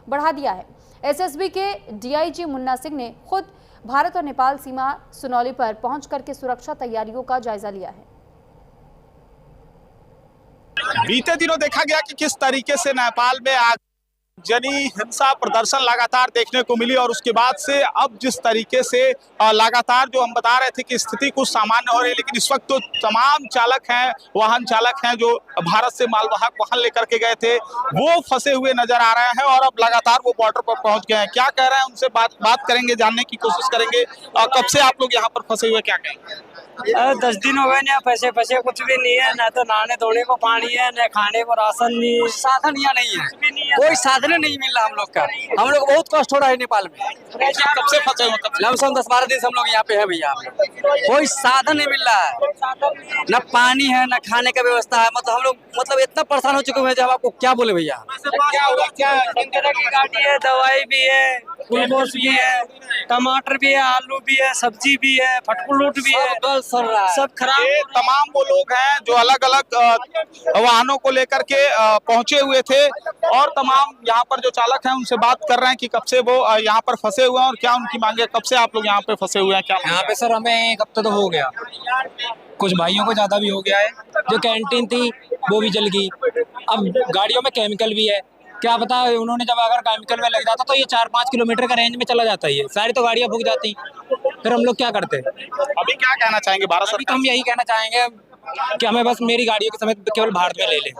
बढ़ा दिया है। एसएसबी के डीआईजी मुन्ना सिंह ने खुद भारत और नेपाल सीमा सुनौली पर पहुंच करके सुरक्षा तैयारियों का जायजा लिया है। बीते दिनों देखा गया कि किस तरीके से नेपाल में आगजनी हिंसा प्रदर्शन लगातार देखने को मिली और उसके बाद से अब जिस तरीके से लगातार जो हम बता रहे थे कि स्थिति कुछ सामान्य हो रही है, लेकिन इस वक्त तो तमाम चालक हैं, वाहन चालक हैं जो भारत से मालवाहक वाहन लेकर के गए थे, वो फंसे हुए नजर आ रहे हैं और अब लगातार वो बॉर्डर पर पहुंच गए हैं। क्या कह रहे हैं उनसे बात करेंगे, जानने की कोशिश करेंगे। कब से आप लोग यहाँ पर फंसे हुए, क्या कहेंगे? 10 दिन हो गए ना, पैसे कुछ भी नहीं है, ना तो नहाने धोने को पानी है, ना खाने को राशन नहीं, कुछ साधन यहाँ नहीं है, कोई साधन नहीं मिल रहा हम लोग का। हम लोग बहुत कष्ट हो रहा है नेपाल में। कब से फंसे हुए? लमसम 10-12 दिन से हम लोग यहाँ पे है भैया। कोई साधन नहीं मिल रहा है, न पानी है, न खाने का व्यवस्था है। मतलब हम लोग इतना परेशान हो चुके हैं जब आपको क्या बोले भैया। क्या की गाड़ी है, दवाई भी है, ग्लूकोज भी है, टमाटर भी है, आलू भी है, सब्जी भी है, फटकुलूट भी है, सब खराब। ये तमाम वो लोग हैं जो अलग अलग वाहनों को लेकर के पहुंचे हुए थे और तमाम यहाँ पर जो चालक हैं उनसे बात कर रहे हैं कि कब से वो यहाँ पर फंसे हुए हैं और क्या उनकी मांगे। कब से आप लोग यहाँ पे फंसे हुए हैं? क्या यहाँ पे सर हमें 1 हफ्ता तो हो गया, कुछ भाइयों को ज्यादा भी हो गया है। जो कैंटीन थी वो भी जल गई, अब गाड़ियों में केमिकल भी है, क्या पता उन्होंने जब अगर केमिकल में लग जाता तो ये 4-5 किलोमीटर का रेंज में चला जाता है, ये सारी तो गाड़ियां फूक जाती, फिर हम लोग क्या करते। अभी क्या कहना चाहेंगे भारत सरकार? हम यही कहना चाहेंगे कि हमें बस मेरी गाड़ियों के समेत केवल भारत में ले लें।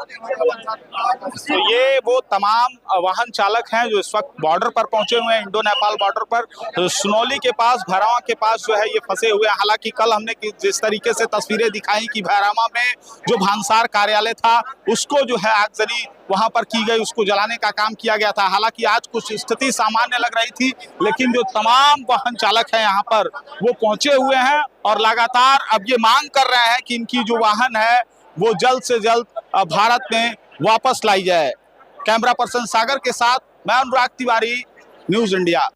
तो ये वो तमाम वाहन चालक हैं जो इस वक्त बॉर्डर पर पहुंचे हुए हैं, इंडो नेपाल बॉर्डर पर, तो सुनौली के पास, भैरवा के पास जो है ये फंसे हुए हैं। हालांकि कल हमने जिस तरीके से तस्वीरें दिखाई कि भैरवा में जो भांसार कार्यालय था उसको जो है आगजनी वहां पर की गई, उसको जलाने का काम किया गया था। हालांकि आज कुछ स्थिति सामान्य लग रही थी, लेकिन जो तमाम वाहन चालक हैं यहाँ पर वो पहुंचे हुए हैं और लगातार अब ये मांग कर रहे हैं कि इनकी जो वाहन है वो जल्द से जल्द भारत में वापस लाई जाए। कैमरा पर्सन सागर के साथ मैं अनुराग तिवारी, न्यूज इंडिया।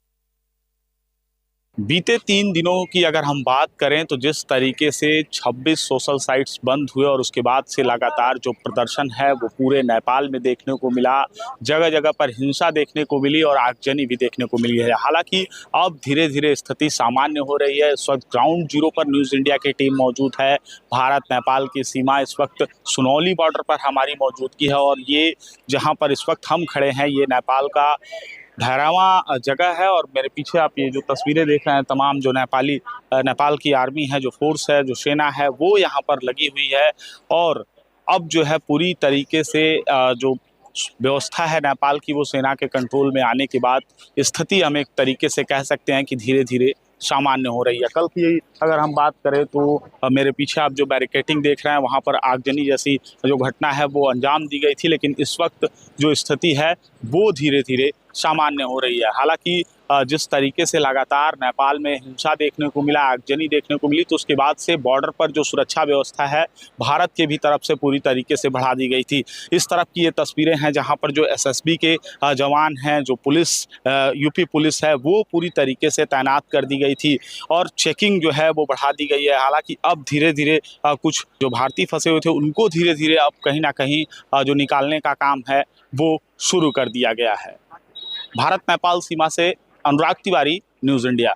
बीते 3 दिनों की अगर हम बात करें तो जिस तरीके से 26 सोशल साइट्स बंद हुए और उसके बाद से लगातार जो प्रदर्शन है वो पूरे नेपाल में देखने को मिला, जगह जगह पर हिंसा देखने को मिली और आगजनी भी देखने को मिली है। हालांकि अब धीरे धीरे स्थिति सामान्य हो रही है। इस वक्त ग्राउंड जीरो पर न्यूज़ इंडिया की टीम मौजूद है। भारत नेपाल की सीमा इस वक्त सुनौली बॉर्डर पर हमारी मौजूदगी है और ये जहाँ पर इस वक्त हम खड़े हैं ये नेपाल का भैरवा जगह है और मेरे पीछे आप ये जो तस्वीरें देख रहे हैं तमाम जो नेपाल की आर्मी है, जो फोर्स है, जो सेना है वो यहाँ पर लगी हुई है और अब जो है पूरी तरीके से जो व्यवस्था है नेपाल की वो सेना के कंट्रोल में आने के बाद स्थिति हम एक तरीके से कह सकते हैं कि धीरे धीरे सामान्य हो रही है। कल की अगर हम बात करें तो मेरे पीछे आप जो बैरिकेटिंग देख रहे हैं वहाँ पर आगजनी जैसी जो घटना है वो अंजाम दी गई थी, लेकिन इस वक्त जो स्थिति है वो धीरे धीरे सामान्य हो रही है। हालांकि जिस तरीके से लगातार नेपाल में हिंसा देखने को मिला, आगजनी देखने को मिली, तो उसके बाद से बॉर्डर पर जो सुरक्षा व्यवस्था है भारत के भी तरफ से पूरी तरीके से बढ़ा दी गई थी। इस तरफ की ये तस्वीरें हैं जहां पर जो एसएसबी के जवान हैं, जो पुलिस यूपी पुलिस है वो पूरी तरीके से तैनात कर दी गई थी और चेकिंग जो है वो बढ़ा दी गई है। हालांकि अब धीरे धीरे कुछ जो भारतीय फंसे हुए थे उनको धीरे धीरे अब कहीं ना कहीं जो निकालने का काम है वो शुरू कर दिया गया है। भारत नेपाल सीमा से अनुराग तिवारी, न्यूज़ इंडिया।